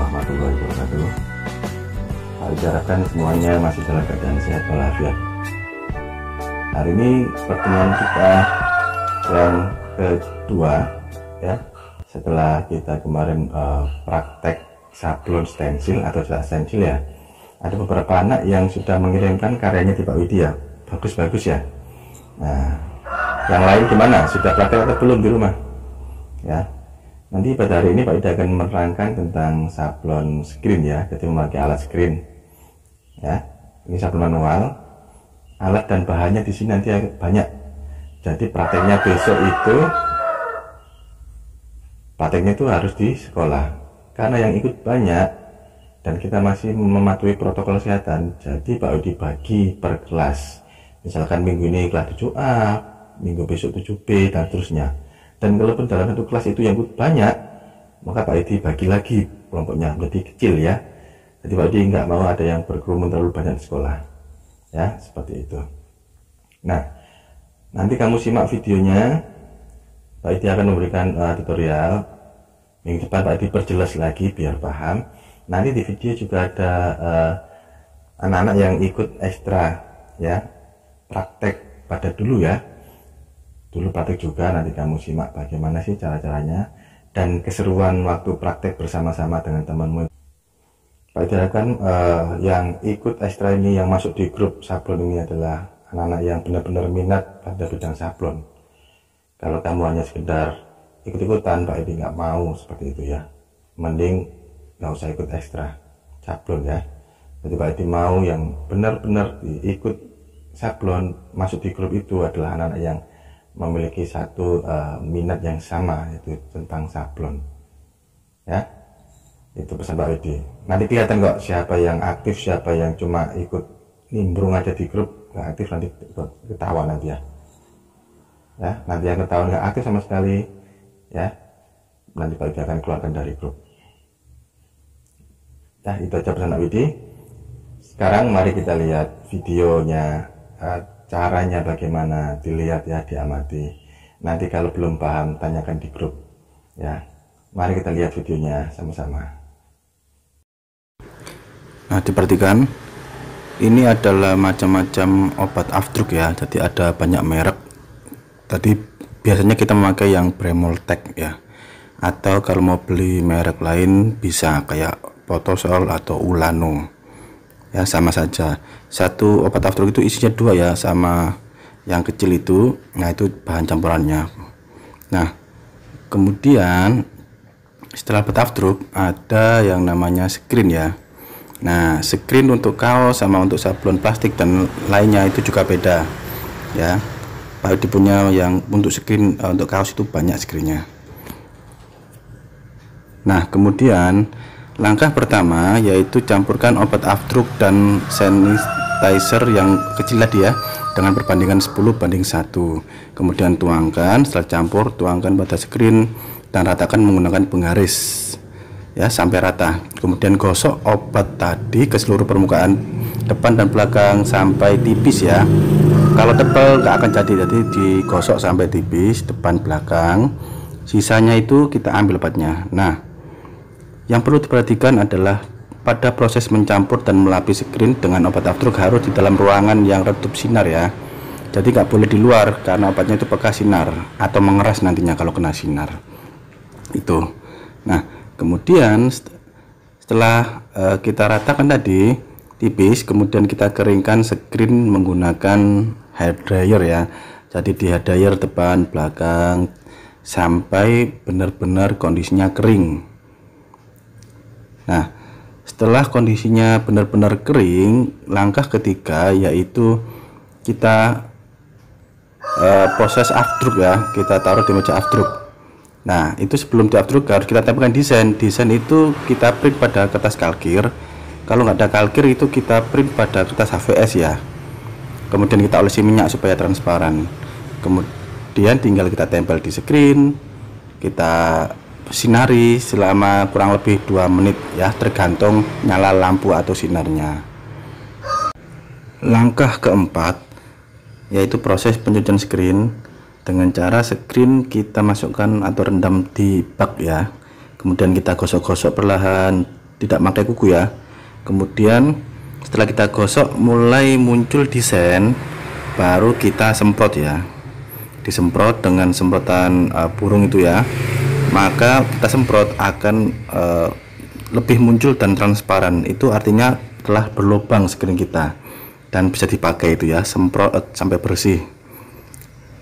warahmatullahi wabarakatuh. Diharapkan semuanya masih dalam keadaan sehat walafiat. Hari ini pertemuan kita yang kedua ya, setelah kita kemarin praktek sablon stensil atau cetak stensil ya. Ada beberapa anak yang sudah mengirimkan karyanya di Pak Widi ya, bagus-bagus ya. Nah, yang lain gimana? Sudah praktek atau belum di rumah? Ya, nanti pada hari ini Pak Widi akan menerangkan tentang sablon screen ya, jadi memakai alat screen. Ya, ini sablon manual, alat dan bahannya di sini nanti banyak. Jadi prakteknya besok itu, prakteknya itu harus di sekolah, karena yang ikut banyak dan kita masih mematuhi protokol kesehatan. Jadi Pak Widi bagi per kelas, misalkan minggu ini kelas 7A, minggu besok 7B dan seterusnya. Dan kalaupun dalam satu kelas itu yang ikut banyak, maka Pak Widi bagi lagi kelompoknya menjadi kecil ya. Jadi Pak Widi nggak mau ada yang berkerumun terlalu banyak di sekolah ya, seperti itu. Nah, nanti kamu simak videonya. Pak Widi akan memberikan tutorial. Minggu depan Pak Widi perjelas lagi biar paham. Nanti di video juga ada anak-anak yang ikut ekstra ya, praktek pada dulu ya, dulu praktek juga. Nanti kamu simak bagaimana sih cara-caranya dan keseruan waktu praktek bersama-sama dengan temanmu. Pak Widi harapkan yang ikut ekstra ini, yang masuk di grup sablon ini adalah anak-anak yang benar-benar minat pada bidang sablon. Kalau kamu hanya sekedar ikut-ikutan, Pak Widi nggak mau seperti itu ya. Mending nggak usah ikut ekstra sablon ya. Jadi Pak Widi mau yang benar-benar ikut sablon, masuk di grup itu adalah anak-anak yang memiliki satu minat yang sama, yaitu tentang sablon ya. Itu pesan Pak Widi. Nanti kelihatan kok siapa yang aktif, siapa yang cuma ikut nimbrung aja di grup, nggak aktif, nanti ketahuan nanti ya. Ya, nanti yang ketahuan nggak aktif sama sekali ya, nanti Pak Widi akan keluarkan dari grup. Nah, itu aja pesan Pak Widi. Sekarang mari kita lihat videonya, caranya bagaimana, dilihat ya, diamati. Nanti kalau belum paham tanyakan di grup ya. Mari kita lihat videonya sama-sama. Nah, diperhatikan, ini adalah macam-macam obat afdruk ya, jadi ada banyak merek. Tadi biasanya kita memakai yang Bremoltec ya, atau kalau mau beli merek lain bisa kayak Potosol atau Ulano ya, sama saja. Satu obat afdruk itu isinya dua ya, sama yang kecil itu. Nah, itu bahan campurannya. Nah, kemudian setelah obat afdruk ada yang namanya screen ya. Nah, screen untuk kaos sama untuk sablon plastik dan lainnya itu juga beda ya. Pak Widi punya yang untuk screen, untuk kaos itu banyak screennya. Nah, kemudian langkah pertama yaitu campurkan obat afdruk dan sanitizer yang kecil tadi ya, dengan perbandingan 10:1. Kemudian tuangkan, setelah campur tuangkan pada screen dan ratakan menggunakan penggaris ya sampai rata. Kemudian gosok obat tadi ke seluruh permukaan depan dan belakang sampai tipis ya. Kalau tebal nggak akan jadi digosok sampai tipis depan belakang. Sisanya itu kita ambil obatnya. Nah, yang perlu diperhatikan adalah pada proses mencampur dan melapis screen dengan obat afdruk harus di dalam ruangan yang redup sinar ya. Jadi nggak boleh di luar karena obatnya itu bekas sinar atau mengeras nantinya kalau kena sinar itu. Nah, kemudian setelah kita ratakan tadi tipis, kemudian kita keringkan screen menggunakan hair dryer ya. Jadi di hair dryer depan belakang sampai benar-benar kondisinya kering. Nah, setelah kondisinya benar-benar kering, langkah ketiga yaitu kita proses afdruk ya. Kita taruh di meja afdruk. Nah, itu sebelum di afdruk harus kita tempelkan desain. Desain itu kita print pada kertas kalkir. Kalau nggak ada kalkir itu kita print pada kertas HVS ya. Kemudian kita olesi minyak supaya transparan. Kemudian tinggal kita tempel di screen. Kita sinari selama kurang lebih 2 menit ya, tergantung nyala lampu atau sinarnya. Langkah keempat yaitu proses pencucian screen. Dengan cara screen kita masukkan atau rendam di bak ya. Kemudian kita gosok-gosok perlahan tidak pakai kuku ya. Kemudian setelah kita gosok mulai muncul desain, baru kita semprot ya, disemprot dengan semprotan burung itu ya. Maka kita semprot akan lebih muncul dan transparan, itu artinya telah berlubang screen kita dan bisa dipakai itu ya, semprot sampai bersih.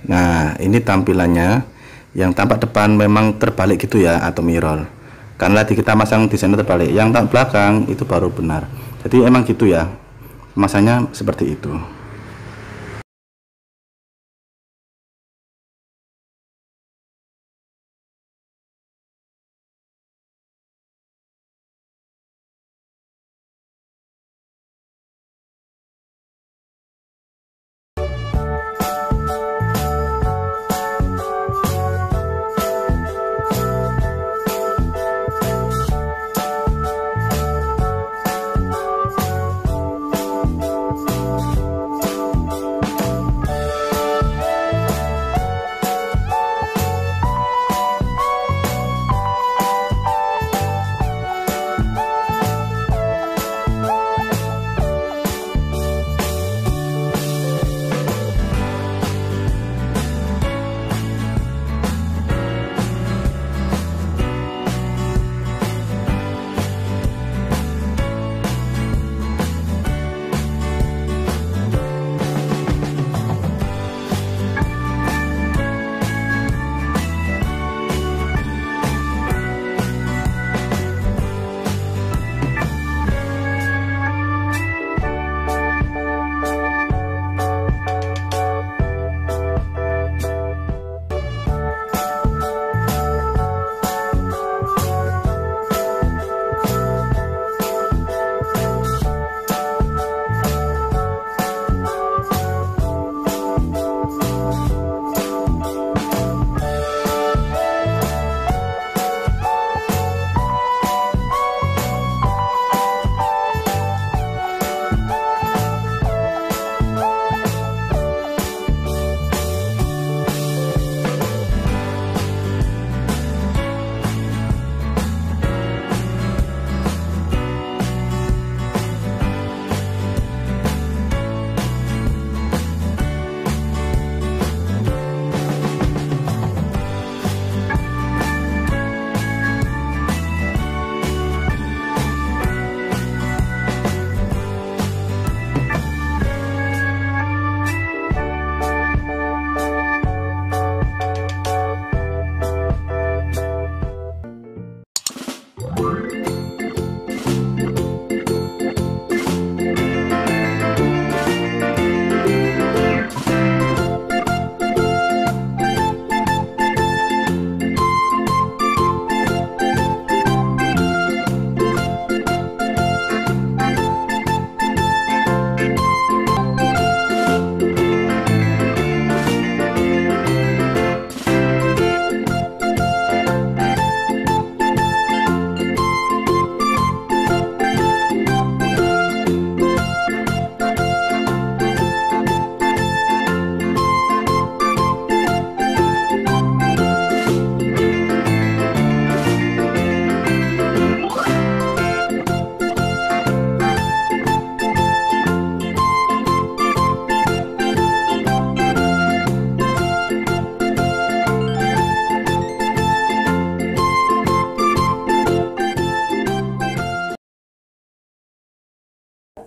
Nah ini tampilannya, yang tampak depan memang terbalik gitu ya, atau mirror, karena tadi kita masang desain terbalik, yang tampak belakang itu baru benar. Jadi emang gitu ya, masanya seperti itu.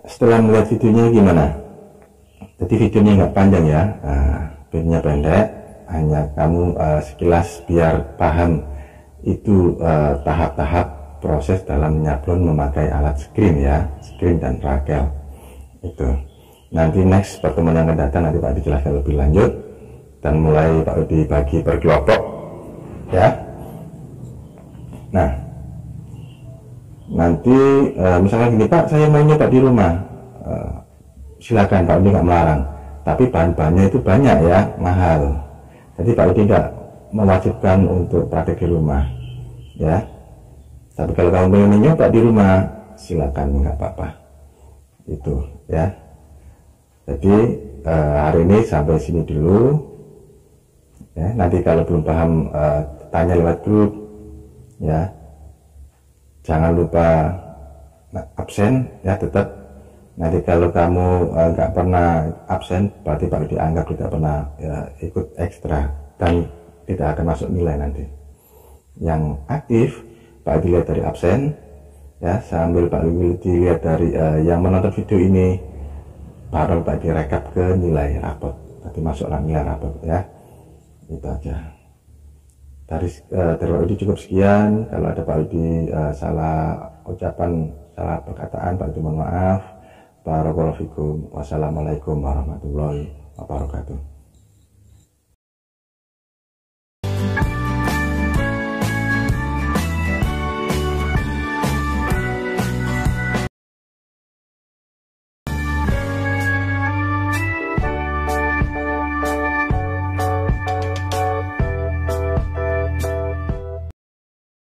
Setelah melihat videonya gimana? Jadi videonya nggak panjang ya, videonya pendek, hanya kamu sekilas biar paham itu tahap-tahap proses dalam nyablon memakai alat screen ya, screen dan rakel itu. Nanti next pertemuan yang akan datang nanti Pak dijelaskan lebih lanjut, dan mulai Pak dibagi per kelompok ya. Nah nanti misalkan gini, Pak saya mau nyoba di rumah, silakan, Pak Udi nggak melarang, tapi bahan-bahannya itu banyak ya, mahal. Jadi Pak Udi nggak mewajibkan untuk praktek di rumah ya, tapi kalau kamu pengen nyoba di rumah silakan, nggak apa-apa itu ya. Jadi hari ini sampai sini dulu ya, nanti kalau belum paham tanya lewat grup ya. Jangan lupa absen ya tetap nanti kalau kamu nggak pernah absen berarti Pak Udi dianggap tidak pernah ikut ekstra dan tidak akan masuk nilai nanti. Yang aktif Pak Udi lihat dari absen ya, sambil Pak Udi dilihat dari yang menonton video ini, baru Pak Udi rekap ke nilai rapot, nanti masuklah nilai rapot ya. Itu aja dari Pak Udi cukup sekian. Kalau ada Pak Udi salah ucapan, salah perkataan, Pak Udi mohon maaf. Barakallahu fikum. Wassalamualaikum warahmatullahi wabarakatuh.